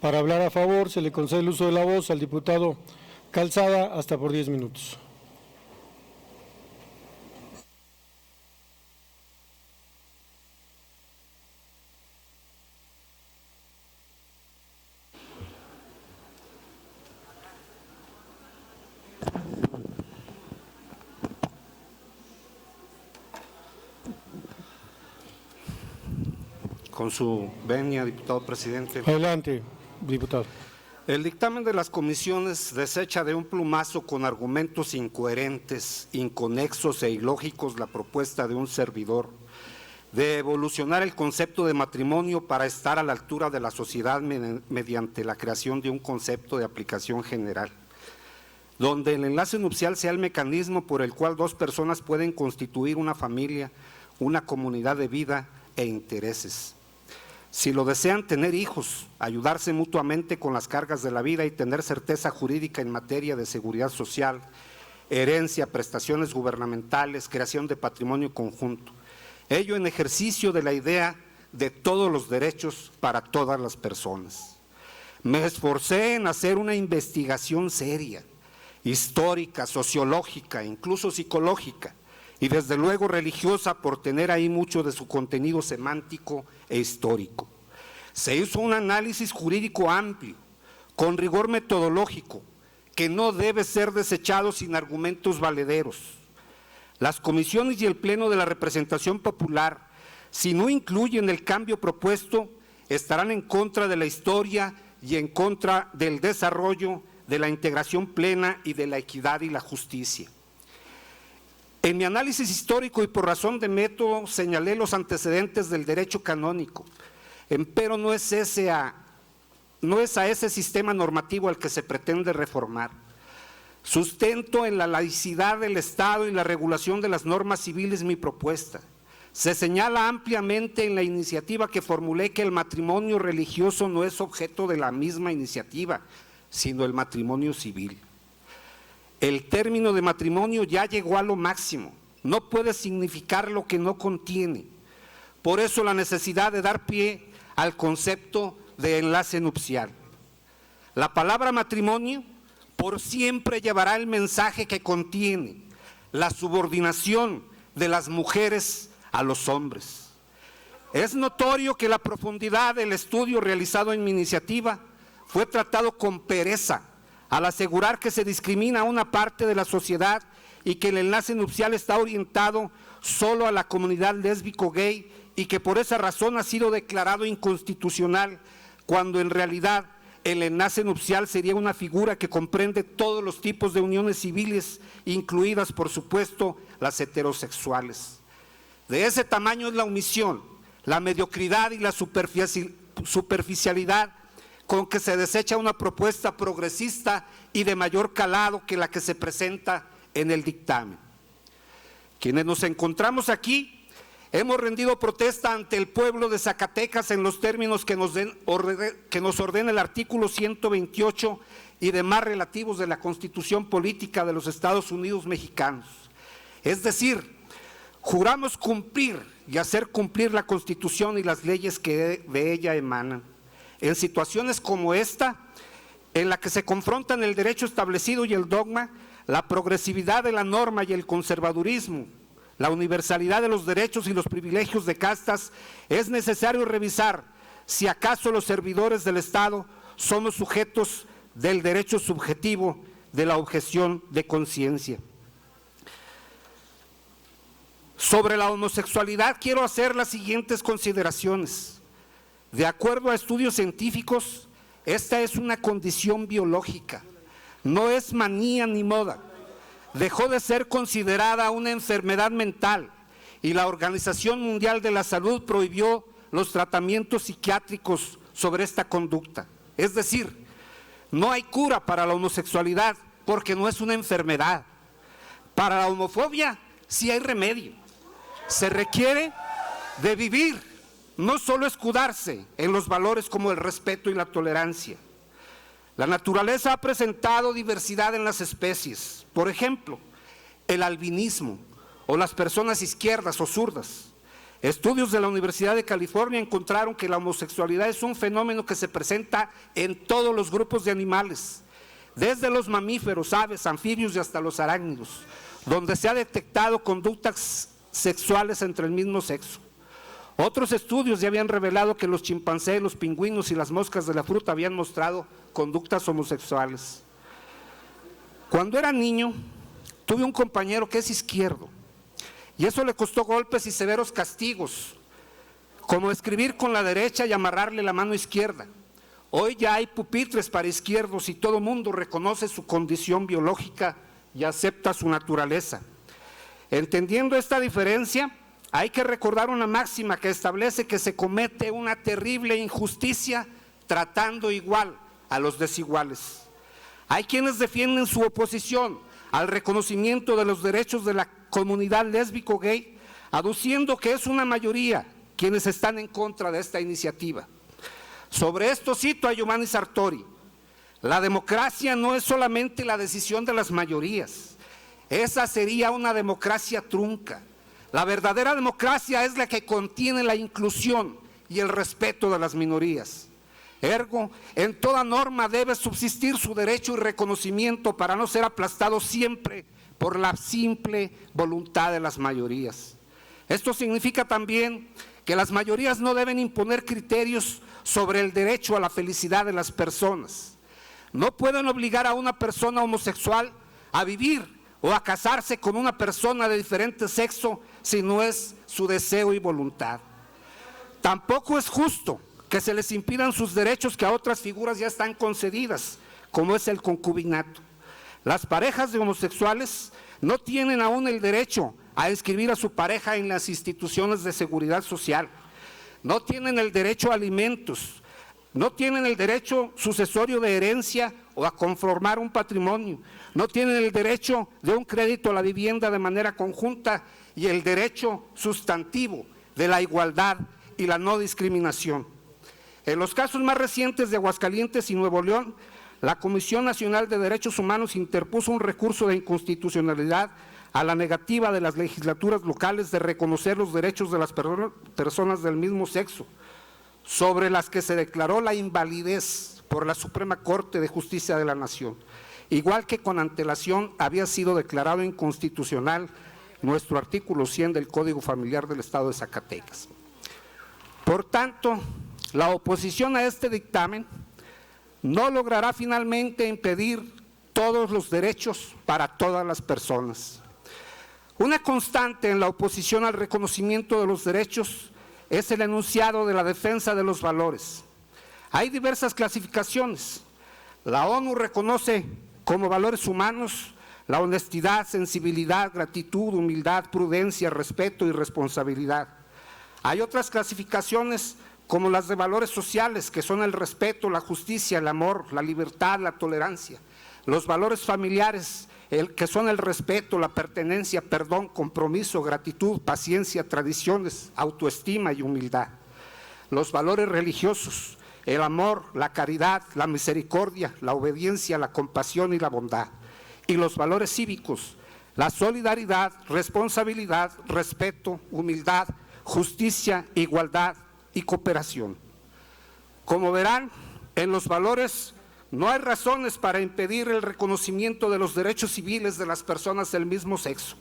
Para hablar a favor, se le concede el uso de la voz al diputado Calzada hasta por 10 minutos. Con su venia, diputado presidente. Adelante, diputado. El dictamen de las comisiones desecha de un plumazo con argumentos incoherentes, inconexos e ilógicos la propuesta de un servidor de evolucionar el concepto de matrimonio para estar a la altura de la sociedad mediante la creación de un concepto de aplicación general, donde el enlace nupcial sea el mecanismo por el cual dos personas pueden constituir una familia, una comunidad de vida e intereses. Si lo desean, tener hijos, ayudarse mutuamente con las cargas de la vida y tener certeza jurídica en materia de seguridad social, herencia, prestaciones gubernamentales, creación de patrimonio conjunto. Ello en ejercicio de la idea de todos los derechos para todas las personas. Me esforcé en hacer una investigación seria, histórica, sociológica, incluso psicológica, y desde luego religiosa por tener ahí mucho de su contenido semántico e histórico. Se hizo un análisis jurídico amplio, con rigor metodológico, que no debe ser desechado sin argumentos valederos. Las comisiones y el Pleno de la representación popular, si no incluyen el cambio propuesto, estarán en contra de la historia y en contra del desarrollo, de la integración plena y de la equidad y la justicia. En mi análisis histórico y por razón de método señalé los antecedentes del derecho canónico, pero no es a ese sistema normativo al que se pretende reformar. Sustento en la laicidad del Estado y la regulación de las normas civiles mi propuesta. Se señala ampliamente en la iniciativa que formulé que el matrimonio religioso no es objeto de la misma iniciativa, sino el matrimonio civil. El término de matrimonio ya llegó a lo máximo, no puede significar lo que no contiene. Por eso la necesidad de dar pie al concepto de enlace nupcial. La palabra matrimonio por siempre llevará el mensaje que contiene, la subordinación de las mujeres a los hombres. Es notorio que la profundidad del estudio realizado en mi iniciativa fue tratado con pereza, al asegurar que se discrimina a una parte de la sociedad y que el enlace nupcial está orientado solo a la comunidad lésbico-gay y que por esa razón ha sido declarado inconstitucional, cuando en realidad el enlace nupcial sería una figura que comprende todos los tipos de uniones civiles, incluidas, por supuesto, las heterosexuales. De ese tamaño es la omisión, la mediocridad y la superficialidad con que se desecha una propuesta progresista y de mayor calado que la que se presenta en el dictamen. Quienes nos encontramos aquí hemos rendido protesta ante el pueblo de Zacatecas en los términos que nos ordena el artículo 128 y demás relativos de la Constitución Política de los Estados Unidos Mexicanos. Es decir, juramos cumplir y hacer cumplir la Constitución y las leyes que de ella emanan. En situaciones como esta, en la que se confrontan el derecho establecido y el dogma, la progresividad de la norma y el conservadurismo, la universalidad de los derechos y los privilegios de castas, es necesario revisar si acaso los servidores del Estado somos sujetos del derecho subjetivo de la objeción de conciencia. Sobre la homosexualidad quiero hacer las siguientes consideraciones. De acuerdo a estudios científicos, esta es una condición biológica, no es manía ni moda. Dejó de ser considerada una enfermedad mental y la Organización Mundial de la Salud prohibió los tratamientos psiquiátricos sobre esta conducta. Es decir, no hay cura para la homosexualidad porque no es una enfermedad. Para la homofobia sí hay remedio. Se requiere de vivir, no solo escudarse en los valores como el respeto y la tolerancia. La naturaleza ha presentado diversidad en las especies, por ejemplo, el albinismo o las personas izquierdas o zurdas. Estudios de la Universidad de California encontraron que la homosexualidad es un fenómeno que se presenta en todos los grupos de animales, desde los mamíferos, aves, anfibios y hasta los arácnidos, donde se ha detectado conductas sexuales entre el mismo sexo. Otros estudios ya habían revelado que los chimpancés, los pingüinos y las moscas de la fruta habían mostrado conductas homosexuales. Cuando era niño, tuve un compañero que es izquierdo, y eso le costó golpes y severos castigos, como escribir con la derecha y amarrarle la mano izquierda. Hoy ya hay pupitres para izquierdos y todo mundo reconoce su condición biológica y acepta su naturaleza. Entendiendo esta diferencia, hay que recordar una máxima que establece que se comete una terrible injusticia tratando igual a los desiguales. Hay quienes defienden su oposición al reconocimiento de los derechos de la comunidad lésbico-gay, aduciendo que es una mayoría quienes están en contra de esta iniciativa. Sobre esto cito a Giovanni Sartori: la democracia no es solamente la decisión de las mayorías, esa sería una democracia trunca. La verdadera democracia es la que contiene la inclusión y el respeto de las minorías. Ergo, en toda norma debe subsistir su derecho y reconocimiento para no ser aplastado siempre por la simple voluntad de las mayorías. Esto significa también que las mayorías no deben imponer criterios sobre el derecho a la felicidad de las personas. No pueden obligar a una persona homosexual a vivir o a casarse con una persona de diferente sexo si no es su deseo y voluntad. Tampoco es justo que se les impidan sus derechos que a otras figuras ya están concedidas, como es el concubinato. Las parejas de homosexuales no tienen aún el derecho a inscribir a su pareja en las instituciones de seguridad social, no tienen el derecho a alimentos, no tienen el derecho sucesorio de herencia o a conformar un patrimonio, no tienen el derecho de un crédito a la vivienda de manera conjunta y el derecho sustantivo de la igualdad y la no discriminación. En los casos más recientes de Aguascalientes y Nuevo León, la Comisión Nacional de Derechos Humanos interpuso un recurso de inconstitucionalidad a la negativa de las legislaturas locales de reconocer los derechos de las personas del mismo sexo, sobre las que se declaró la invalidez por la Suprema Corte de Justicia de la Nación, igual que con antelación había sido declarado inconstitucional nuestro artículo 100 del Código Familiar del Estado de Zacatecas. Por tanto, la oposición a este dictamen no logrará finalmente impedir todos los derechos para todas las personas. Una constante en la oposición al reconocimiento de los derechos es el enunciado de la defensa de los valores. Hay diversas clasificaciones. La ONU reconoce como valores humanos la honestidad, sensibilidad, gratitud, humildad, prudencia, respeto y responsabilidad. Hay otras clasificaciones como las de valores sociales, que son el respeto, la justicia, el amor, la libertad, la tolerancia. Los valores familiares, que son el respeto, la pertenencia, perdón, compromiso, gratitud, paciencia, tradiciones, autoestima y humildad. Los valores religiosos, el amor, la caridad, la misericordia, la obediencia, la compasión y la bondad. Y los valores cívicos, la solidaridad, responsabilidad, respeto, humildad, justicia, igualdad y cooperación. Como verán, en los valores no hay razones para impedir el reconocimiento de los derechos civiles de las personas del mismo sexo.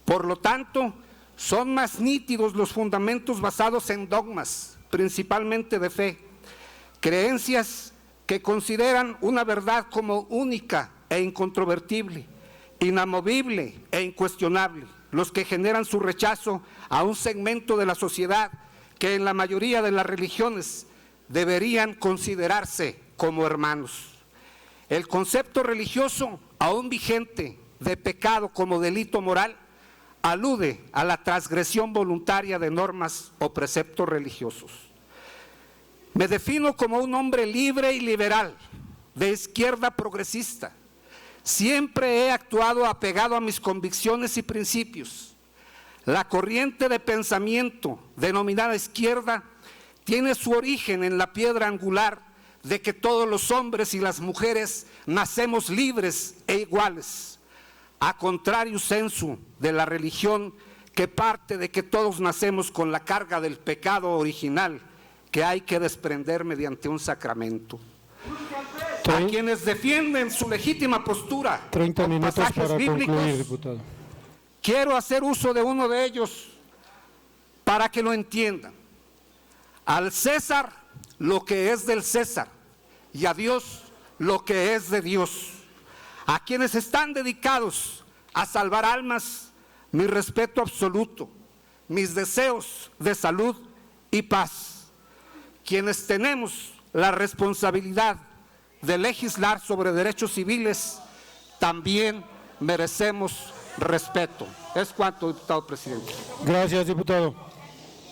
Por lo tanto, son más nítidos los fundamentos basados en dogmas, principalmente de fe, creencias que consideran una verdad como única e incontrovertible, inamovible e incuestionable, los que generan su rechazo a un segmento de la sociedad que en la mayoría de las religiones deberían considerarse como hermanos. El concepto religioso, aún vigente, de pecado como delito moral, alude a la transgresión voluntaria de normas o preceptos religiosos. Me defino como un hombre libre y liberal, de izquierda progresista. Siempre he actuado apegado a mis convicciones y principios. La corriente de pensamiento denominada izquierda tiene su origen en la piedra angular de que todos los hombres y las mujeres nacemos libres e iguales, a contrario sensu de la religión que parte de que todos nacemos con la carga del pecado original que hay que desprender mediante un sacramento. A quienes defienden su legítima postura 30 con minutos pasajes para bíblicos, concluir, diputado. quiero hacer uso de uno de ellos para que lo entiendan. Al César lo que es del César y a Dios lo que es de Dios. A quienes están dedicados a salvar almas, mi respeto absoluto, mis deseos de salud y paz. Quienes tenemos la responsabilidad de legislar sobre derechos civiles, también merecemos respeto. Es cuanto, diputado presidente. Gracias, diputado.